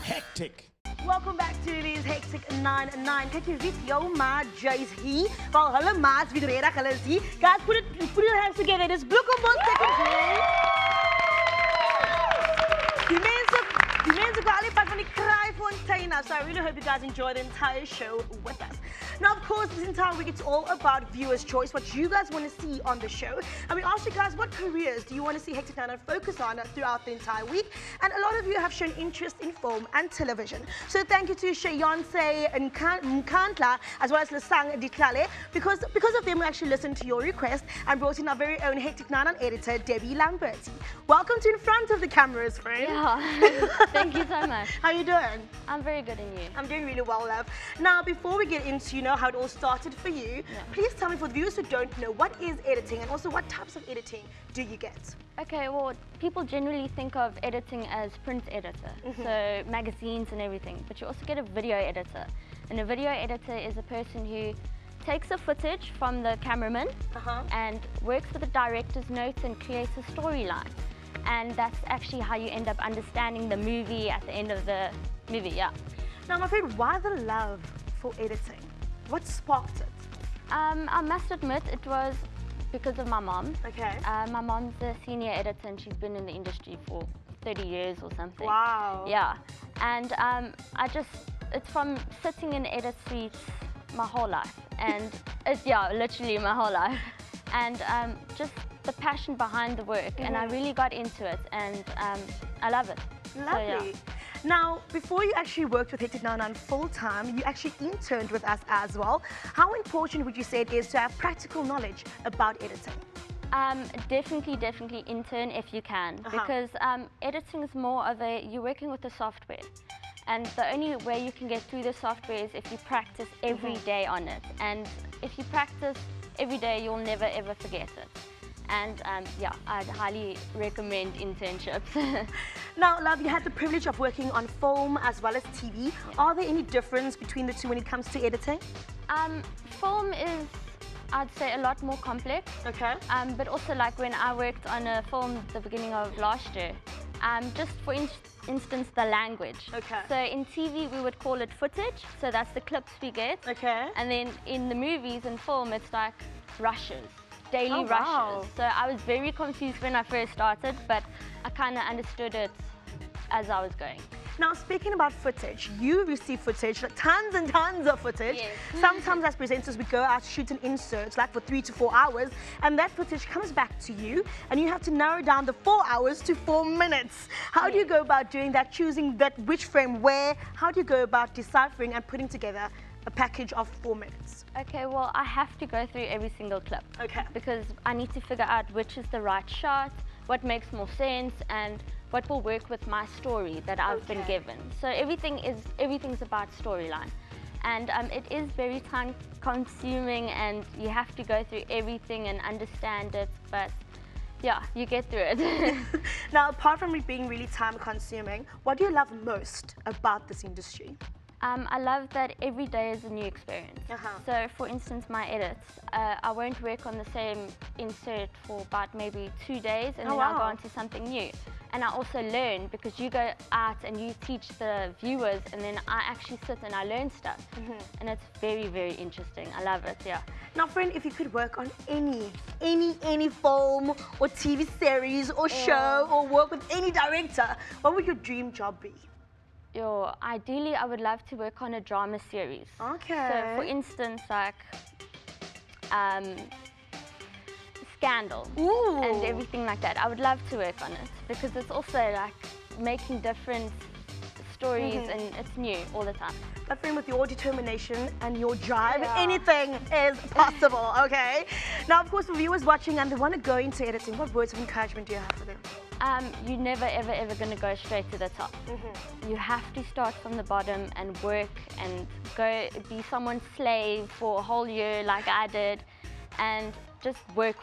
Hectic. Welcome back to these Hectic 9-9. Kyk jy weet jou ma Jay's hier. Wel hulle ma's wie reg hulle is hier. Guys, put your hands together. Dis Bloekombos secondary. Die mense gaan al die pad van die Kraaifontein af. So I really hope you guys enjoy the entire show with us. Now, of course, this entire week it's all about viewers' choice, what you guys want to see on the show. And we asked you guys, what careers do you want to see Hectic 9 focus on throughout the entire week? And a lot of you have shown interest in film and television. So thank you to Shayonce and Mkantla, as well as Lasang Ditlale, because of them we actually listened to your request and brought in our very own Hectic 9 editor, Debby Lamberti. Welcome to in front of the cameras, friend. Yeah, thank you so much. How you doing? I'm very good, and you? I'm doing really well, love. Now, before we get into how it all started for you, please tell me, for the viewers who don't know, what is editing and also what types of editing do you get? Okay, well, people generally think of editing as print editor, so magazines and everything, but you also get a video editor. And a video editor is a person who takes a footage from the cameraman and works with the director's notes and creates a storyline. And that's actually how you end up understanding the movie at the end of the movie, yeah. Now, my friend, why the love for editing? What sparked it? I must admit it was because of my mom. Okay. My mom's a senior editor and she's been in the industry for 30 years or something. Wow. Yeah. And it's from sitting in edit suites my whole life. And literally my whole life. And just the passion behind the work. And I really got into it and I love it. Lovely. So, yeah. Now, before you actually worked with Hectic 9 full-time, you actually interned with us as well. How important would you say it is to have practical knowledge about editing? Definitely intern if you can, because editing is more of you're working with the software. And the only way you can get through the software is if you practice every day on it. And if you practice every day, you'll never ever forget it. And I'd highly recommend internships. Now, love, you had the privilege of working on film as well as TV. Are there any difference between the two when it comes to editing? Film is, I'd say, a lot more complex. Okay. But also, like when I worked on a film at the beginning of last year, just for instance, the language. Okay. So in TV, we would call it footage. So that's the clips we get. Okay. And then in the movies and film, it's like rushes. Daily rushes. Wow. So I was very confused when I first started, but I kind of understood it as I was going. Now, speaking about footage, you receive footage, like tons and tons of footage. Yes. Sometimes as presenters, we go out shooting inserts, like for 3 to 4 hours, and that footage comes back to you, and you have to narrow down the 4 hours to 4 minutes. How do you go about doing that, choosing which frame where? How do you go about deciphering and putting together a package of 4 minutes? Okay, well, I have to go through every single clip. Okay. Because I need to figure out which is the right shot, what makes more sense, and what will work with my story that I've been given. So everything's about storyline. And it is very time consuming and you have to go through everything and understand it, but yeah, you get through it. Now, apart from it being really time consuming, what do you love most about this industry? I love that every day is a new experience. So for instance, my edits, I won't work on the same insert for about maybe 2 days and then I'll go on to something new. And I also learn because you go out and you teach the viewers and then I actually sit and I learn stuff. And it's very, very interesting. I love it, yeah. Now, friend, if you could work on any film or TV series or show or work with any director, what would your dream job be? Ideally, I would love to work on a drama series. Okay. So, for instance, like Scandal and everything like that. I would love to work on it because it's also like making different stories and it's new all the time. But friend, with your determination and your drive, anything is possible, okay? Now, of course, for viewers watching and they want to go into editing, what words of encouragement do you have for them? You're never, ever going to go straight to the top. You have to start from the bottom and work and go be someone's slave for a whole year like I did and just work.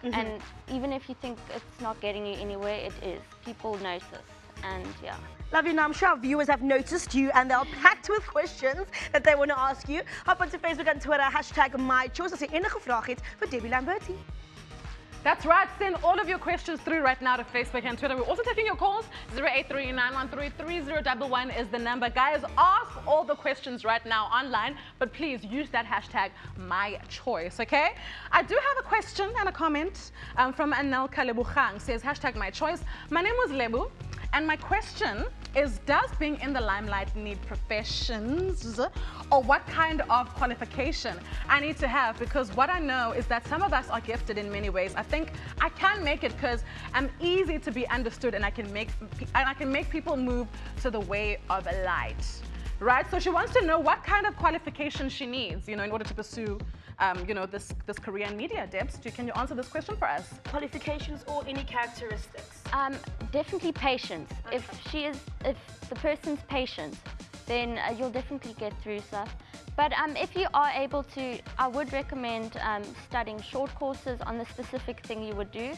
And even if you think it's not getting you anywhere, it is. People notice and yeah. Love you. Now, I'm sure our viewers have noticed you and they're packed with questions that they want to ask you. Hop onto Facebook and Twitter, #MyChoice as jy enige vraag het vir Debby Lamberti. That's right. Send all of your questions through right now to Facebook and Twitter. We're also taking your calls. 083-913-3011 is the number. Guys, ask all the questions right now online, but please use that hashtag #MyChoice, okay? I do have a question and a comment from Anelka Lebuchang. Says hashtag #MyChoice. My name was Lebu, and my question is, does being in the limelight need professions, or what kind of qualification I need to have? Because what I know is that some of us are gifted in many ways. I think I can make it because I'm easy to be understood, and I can make people move to the way of light, right? So she wants to know what kind of qualification she needs, in order to pursue this career in media. Debs, can you answer this question for us? Qualifications or any characteristics? Definitely patience. Okay. If the person's patient, then you'll definitely get through stuff. But if you are able to, I would recommend studying short courses on the specific thing you would do.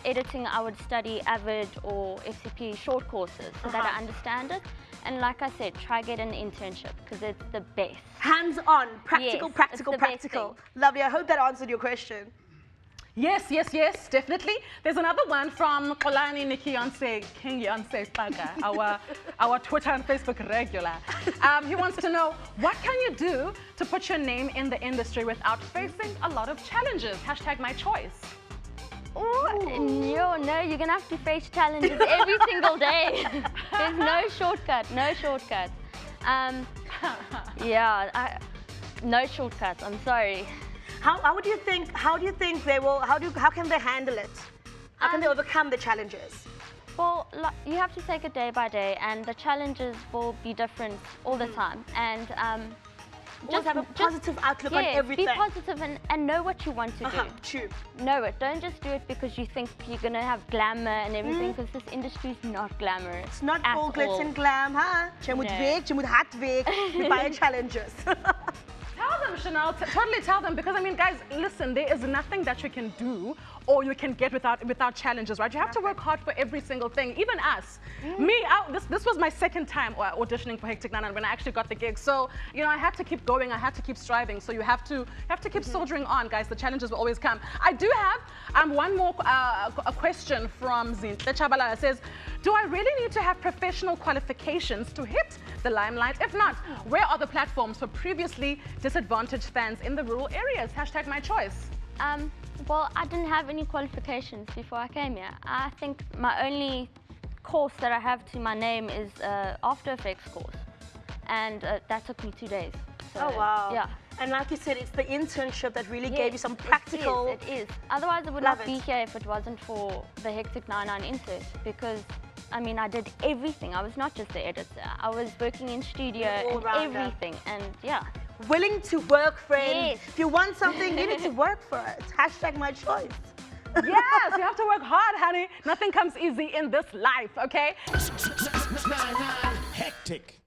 Editing, I would study Avid or FCP short courses so that I understand it. And like I said, try get an internship because it's the best. Hands-on, practical, Yes, practical, it's the best practical. thing. Lovely. I hope that answered your question. Yes, definitely. There's another one from Kolani Nikiyonse, King Yonse Paga, our Twitter and Facebook regular. He wants to know, what can you do to put your name in the industry without facing a lot of challenges? Hashtag #MyChoice. No, you're gonna have to face challenges every single day. There's no shortcut, no shortcut. No shortcuts. I'm sorry. How do you think they will? How can they handle it? How can they overcome the challenges? Well, you have to take it day by day, and the challenges will be different all the time. And Just have a positive outlook on everything. Be positive and know what you want to do. True. Know it. Don't just do it because you think you're going to have glamour and everything, because this industry is not glamorous. It's not all glitz and glam, huh? Jy moet werk, jy moet hard werk, jy baie challenges. Tell them, Chanel, totally tell them, because I mean, guys, listen, there is nothing that you can do or you can get without challenges, right? You have to work hard for every single thing, even us. This was my second time auditioning for Hectic Nana when I actually got the gig. So, I had to keep going, I had to keep striving. So you have to keep soldiering on, guys. The challenges will always come. I do have one more a question from Zintle Chabala. It says, do I really need to have professional qualifications to hit the limelight? If not, where are the platforms for previously disadvantaged fans in the rural areas? Hashtag #MyChoice. Well, I didn't have any qualifications before I came here. I think my only course that I have to my name is After Effects course, and that took me 2 days. So, oh wow! Yeah. And like you said, it's the internship that really gave you some practical. It is. Otherwise, I would not be here if it wasn't for the Hectic 99 insert, because I mean, I did everything. I was not just the editor. I was working in studio and everything, and yeah. Willing to work, friend. Yes. If you want something, you need to work for it. Hashtag #MyChoice. Yes, you have to work hard, honey. Nothing comes easy in this life, okay? Hectic.